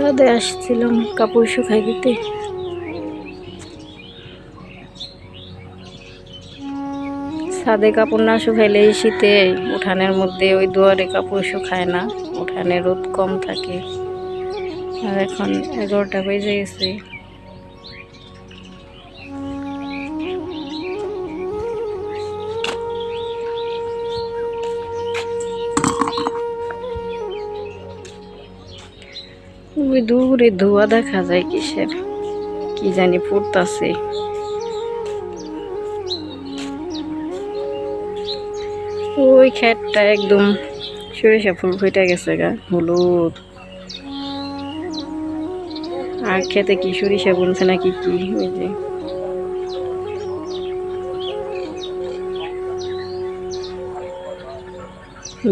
ছাদে আসছিলাম কাপড় শুকাই দিতে। ছাদে কাপড় না শুকাইলে এই শীতে উঠানের মধ্যে ওই দুয়ারে কাপড় শুকায় না, উঠানে রোদ কম থাকে। আর এখন 11টা বেজে গেছে। ওই দূরে ধোঁয়া দেখা যায় কিসের, কি জানি ফুটতাছে। ওই ক্ষেতটা একদম সরিষা ফুল ফুটে গেছে গা, হলুদ। আর খেতে কি সরিষা বুনছে নাকি কি, ওই যে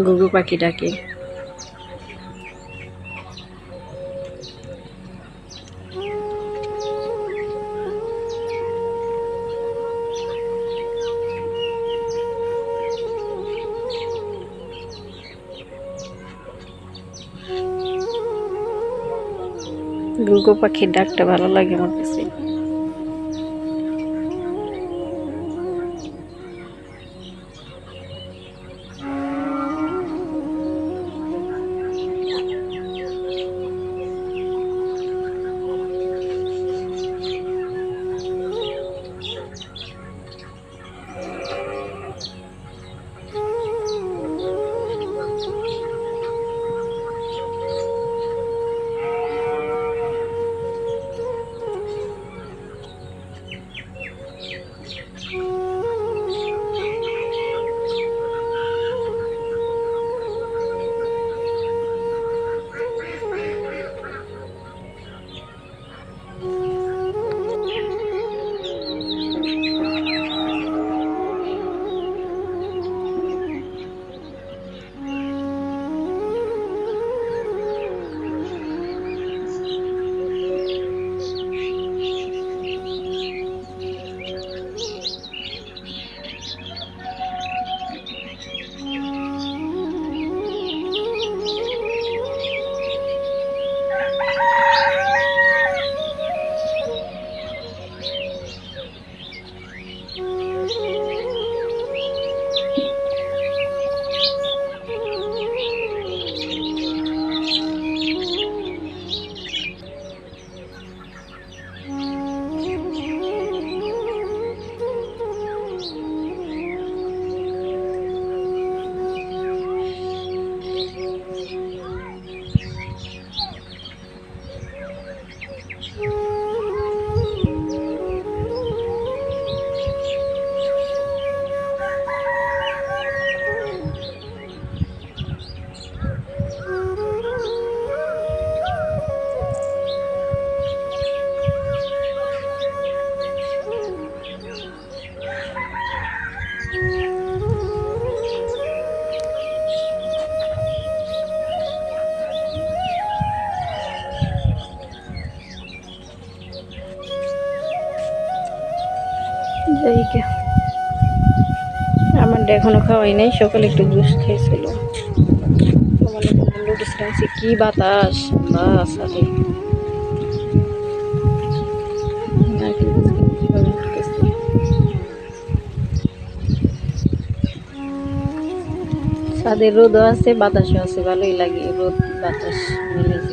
ঘুঘু পাখি ডাকে। ঘুঘু পাখির ডাকটা ভালো লাগে আমার কাছে। আমার এখনো খাওয়াই নাই, সকালে একটু জুস খেয়েছিল। কি বাতাস বাসাতে, ছাদের রোদও আছে বাতাসও আছে, ভালোই লাগে, রোদ বাতাস মিলে যায়।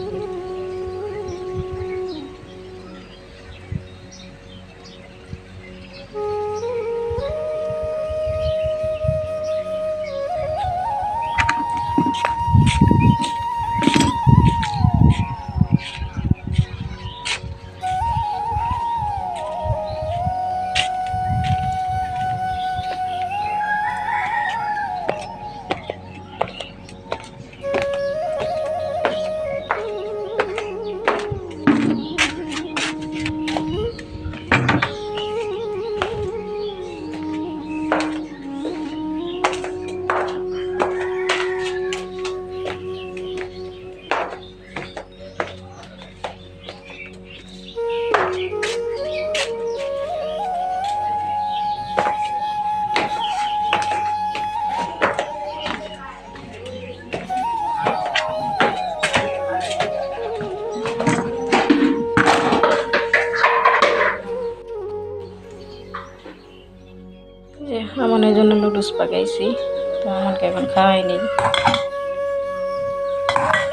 আমার জন্য নুডলস পাকাইছি, তো আমাকে এখন খাওয়াইনি,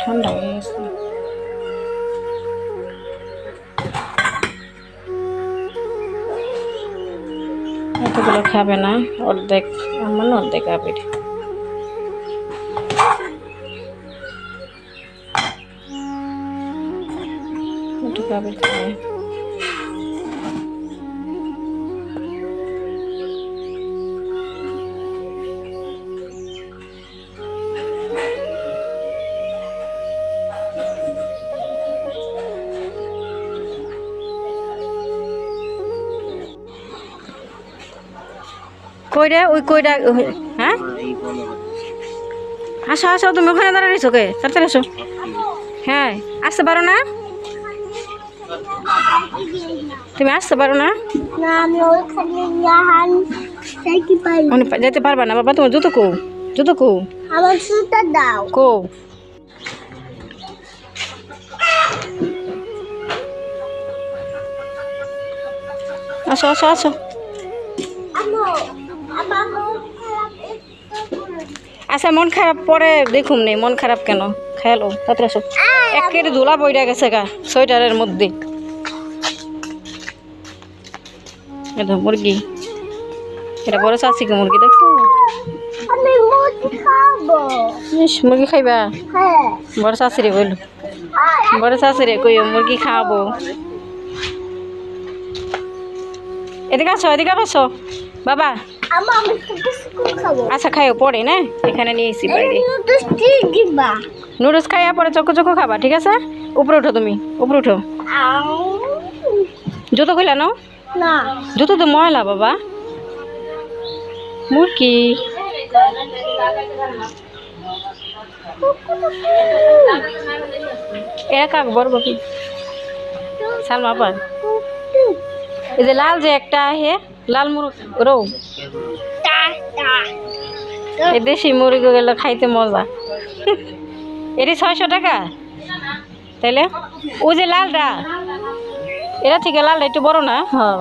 ঠান্ডা হয়ে গেছে। এতগুলো খাবে না, অর্ধেক আমার অর্ধেক আবির। একটু আবির খাবে। কইরা ওই কইরা, হ্যাঁ আসো আসো, তুমি ওখানে দাঁড়িয়ে রয়েছো কে? তাড়াতাড়ি আসো। হ্যাঁ আসতে পারো না, তুমি আসতে পারো না? যেতে পারবা না বাবা, তোমার জুতো কো, জুতো কো, আমার জুতো দাও কো। আসো আসো আসো। আচ্ছা মন খারাপ পরে দেখুম নেই, মন খারাপ কেন, খেয়ালো তাতে আসো। এক কেটে ধুলা বইরা গেছে গা সোয়েটারের মধ্যে। এটা মুরগি, এটা বড় চাষিকে মুরগি দেখছো? আমি মুরগি খাবো। মুরগি খাইবা? হ্যাঁ বড় চাষিরে বললো, বড় চাষিরে কই মুরগি খাবো। এদিকে আসো, এদিকে আসো বাবা। আচ্ছা খাইও পরে না, এখানে নিয়ে এসি বাইরে। নুডলস খাইয়া পরে চকো চকো খাবা, ঠিক আছে? উপরে উঠো, তুমি উপরে উঠো। জুতো খুলে নাও না, জুতো তো ময়লা বাবা। মুরগি এরা কাক বড় কি সালমা পার, এই যে লাল যে একটা হে লাল মুরগ রৌ, এই দেশি মুরগি গেল খাইতে মজা। এটি 600 টাকা তাইলে? ও যে লালটা, এরা থেকে লালটা একটু বড় না? হ্যাঁ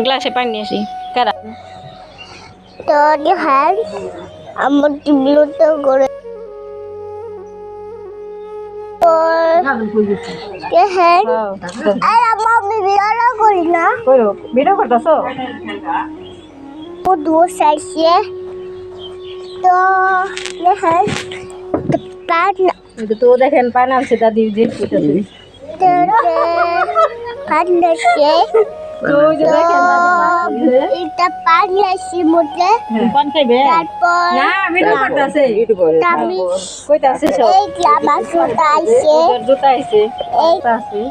গ্লাসে পানি নিয়ে আসি। কারা আমার টিবলুটা করে করি না, ভিডিও করতেছ দোষ আছে তো তো দেখেন পান আনছে দাদি যে এটা পানি আসি মধ্যে পান খাইবে তারপর না, ভিডিও করতেছে আমি কইতাছে সব। এই যে আমার জুতা আইছে, জুতা আইছে, জুতা আছে।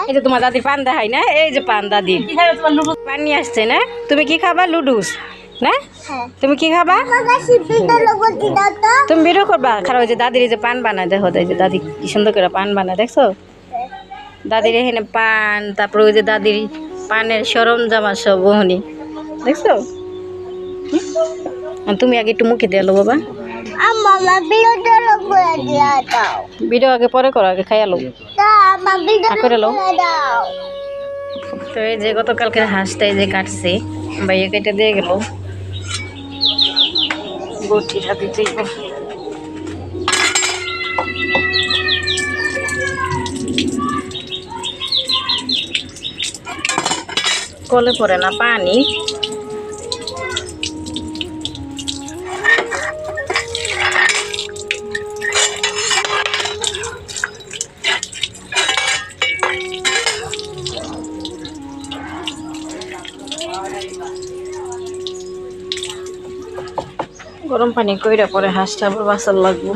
এই যে তোমার দাদি পান দেখাই না, এই যে পান দাদি পান নিয়ে আসছে না। তুমি কি খাবা? লুডুস না? তুমি কি খাবা? তুমি ভিডিও করবা? খারাপ, ওই যে দাদির এই যে পান বানায় দেখো, এই যে দাদি কি সুন্দর করে পান বানায় দেখছো? দাদির এখানে পান, তারপরে ওই যে দাদির পানের সরঞ্জাম সব বহনি দেখছো? তুমি আগে একটু মুখে দিয়ে লো বাবা। ভিডিও আগে পরে করো, আগে খাইয়া লো করে লো। তো এই যে গতকালকে হাঁসটা এই যে কাটছে, ভাইয়া কেটে দিয়ে গেল, বটিটা দিতে কলে পড়ে না পানি। গরম পানি কইরা পরে হাঁসটা আবার বাসার লাগবো।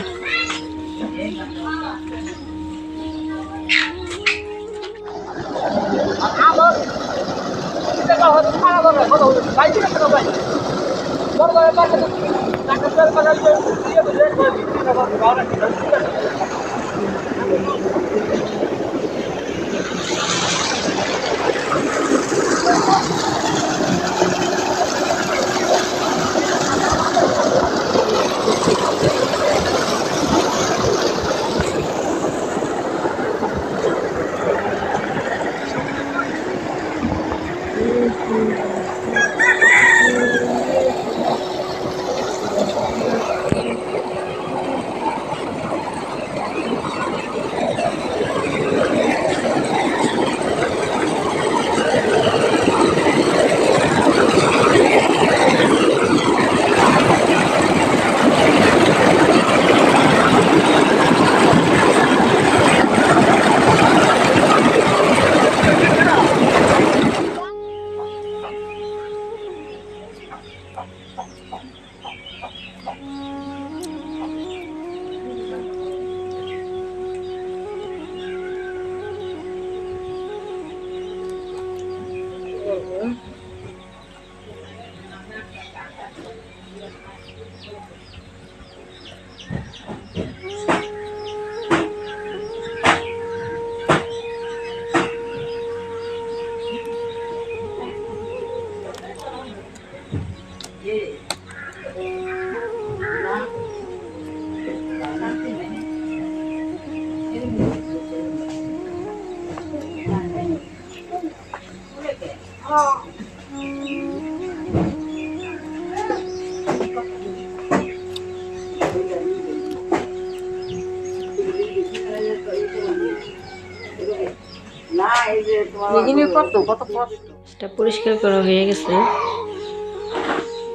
এটা পরিষ্কার করা হয়ে গেছে।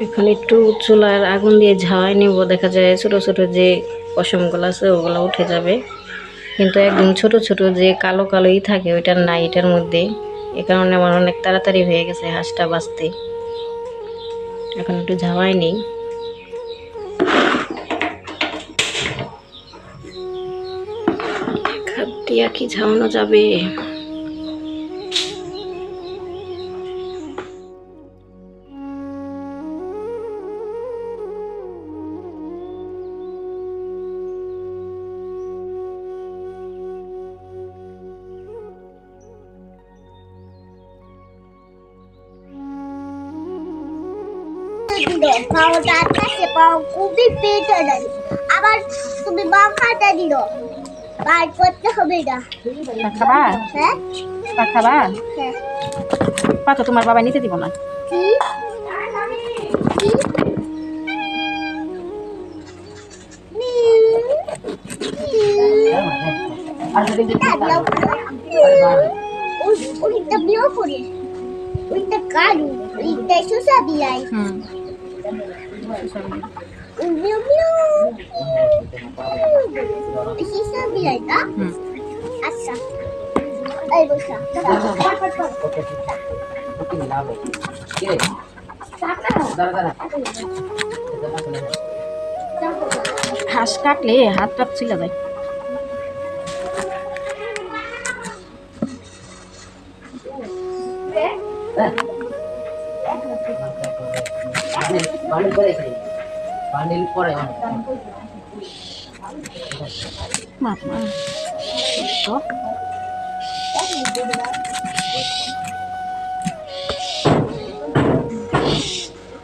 এখন একটু চুলার আগুন দিয়ে ঝাওয়াই নিব, দেখা যায় ছোট ছোট যে পশমগুলো আছে ওগুলো উঠে যাবে, কিন্তু একদম ছোট ছোট যে কালো কালোই থাকে ওইটা নাই এটার মধ্যে। এ কারণে আমার অনেক তাড়াতাড়ি হয়ে গেছে হাঁসটা বাঁচতে। এখন একটু ঝাওয়াই নেই। হাত দিয়া কি ঝাওয়ানো যাবে? পাওটা আকাশে পাও খুবই পেটে দেয়, আবার তুমি মাখাটা দিল বার করতে হবে না। খাবা? হ্যাঁ খাবা? হ্যাঁ। পা তো তোমার বাবা নিতে দিব না। কি Uite biocuri, uite calul, uite susabilai. Miu miu. Susabilai, da? Așa. Ai așa. হাঁস কাটলে হাত টাপ ছিল যায়।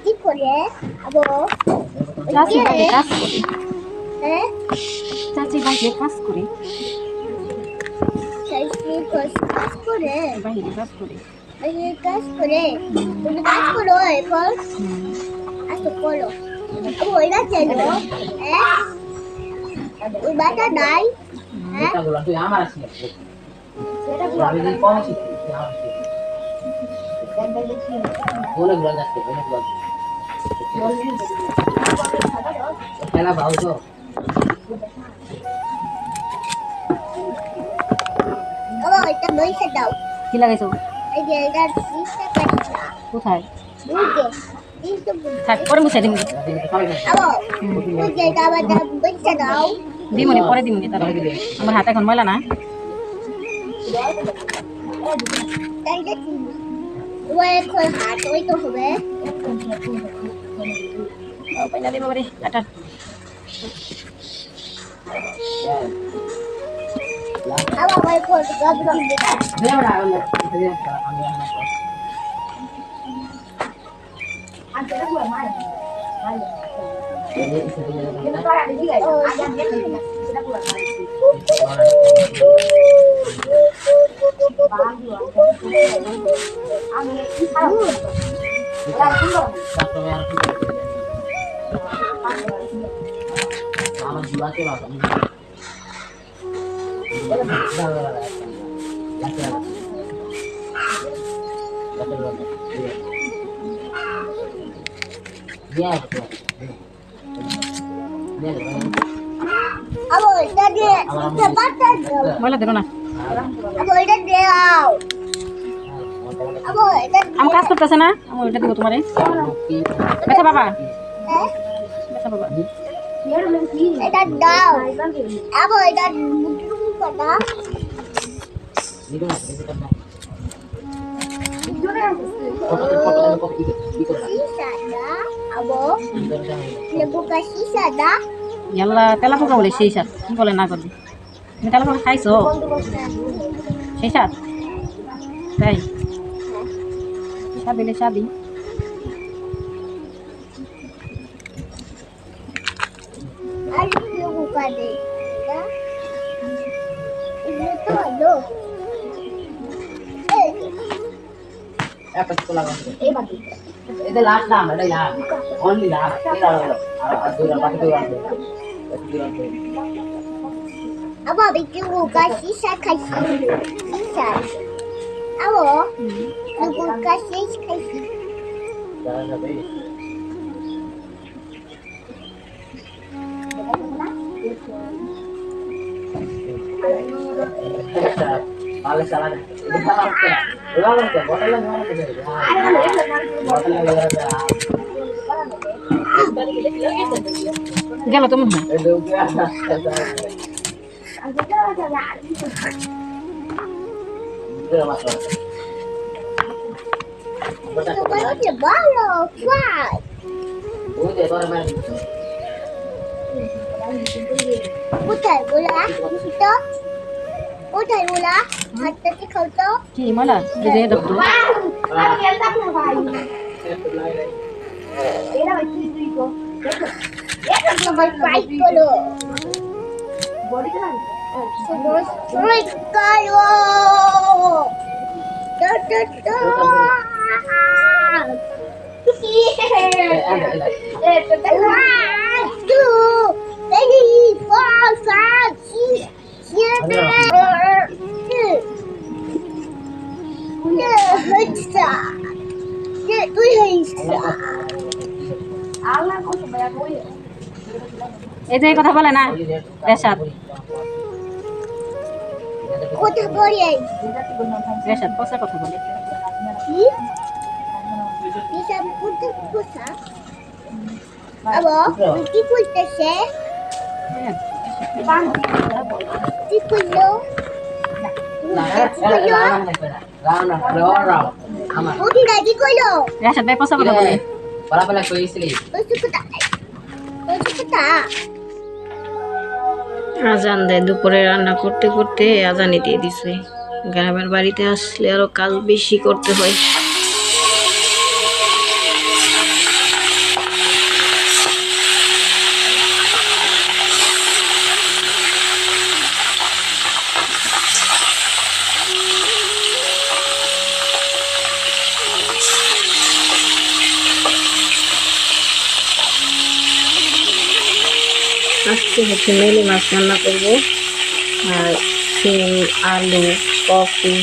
কি করে আবো চাচি বাইরে কাজ করি, হ্যাঁ চাচি বাইরে কাজ করি, চাইছি কাজ করে বাইরে কাজ করি। এই কাজ করে তুমি কাজ করো এরপর আচ্ছা করো আবো ওইটা চাইলো হ্যাঁ ওই বাটা নাই হ্যাঁ তুই আমার আসিস আমি যদি কম আসি বলে গুলো যাচ্ছে খেলা ভাও তো আবো এটা নইছে দাও কি লাগাইছো? এই যে এটা দিশটা কাটছা কোথায়? ওই যে দিশটা থাক, পরে মুছে দিমনি। আবো ওই যে এটা আবার দিশটা দাও দিমনি, পরে দিমনি। তার আমার হাত এখন ময়লা না। তাই দেখি ওই এখন হাত ওই তো হবে পয়লা দিব রে কাটা। আবো ওই কোন গাবগাম আমার জুলাতে বাবা আবো এটা দিয়ে বাটা দাও ময়লা দেবো না। আবো এটা দাও আবো এটা আমি কাজ করতেছে না, আমি ওইটা দিব তোমারে। বেটা বাবা, হ্যাঁ বেটা বাবা, এটা দাও আবো এটা মুটু কথা Sisa dah. Abo. Lebu kasih sisa dah. ইয়াল্লা তেলা পোকা বলে সেই সাত কি বলে না করবি তুমি তেলা পোকা খাইছো সেই সাত তাই সাদিলে সাদি Ada lebu kade. Dah. Ini tu ada. apa itu lagu itu last nama ada ya only last kita dua pakai dua Abo bikin buka sisa kasih. Sisa. Abo. Lebu kasih kasih. jangan sampai Males salah. Ulang aja, botolnya mana tuh? Botolnya ada. গেল তো মনে হয় Itu biasa. Itu masuk. Semuanya jebalo. Fly. Udah, kalau main. Putar bola. Kita. Putar bola. Hatta di kau tu. কি মালা এই যে দেখতো Sampai fight dulu. Terus fight dulu. Satu, tiga, empat, lima, এই যে কথা বলে না রেশাদ Kota boleh. রেশাদ কষা কথা বলে Bisa putus. Apa? Di putus eh? Di putus. Udah di putus. Reshad ভাই কষা কথা বলে Pala kuyisli. Masuk ke tak? Masuk ke tak? আজান দেয় দুপুরে রান্না করতে করতে আজানই দিয়ে দিছে গ্রামের বাড়িতে আসলে আরো কাজ বেশি করতে হয় আজকে হচ্ছে মেলি মাছ রান্না করবো আর সিম আলু কফি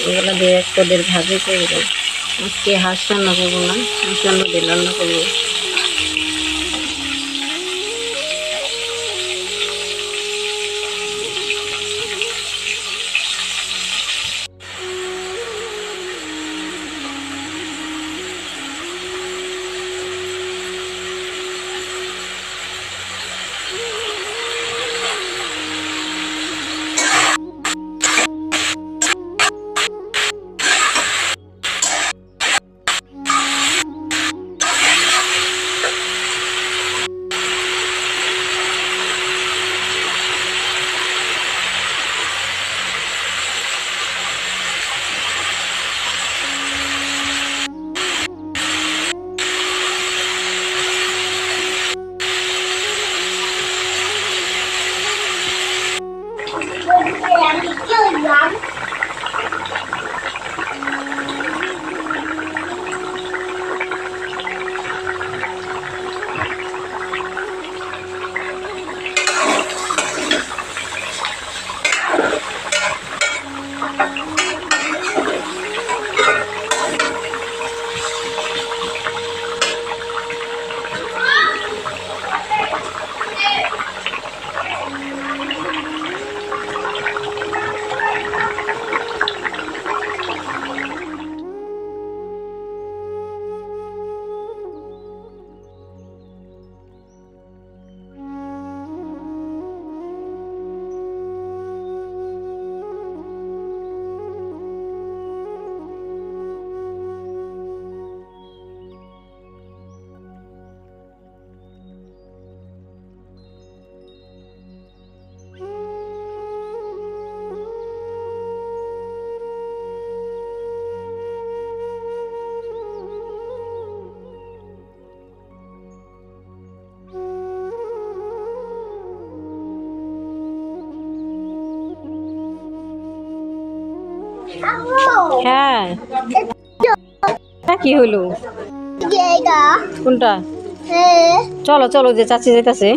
এগুলো দিয়ে তোদের ভাজি করবো আজকে হাঁস রান্না করবো না হাঁস রান্না দিয়ে রান্না করবো হ্যাঁ এটা কি হইলো এটা কোনটা হ্যাঁ চলো চলো যে চাচি যাইতাছে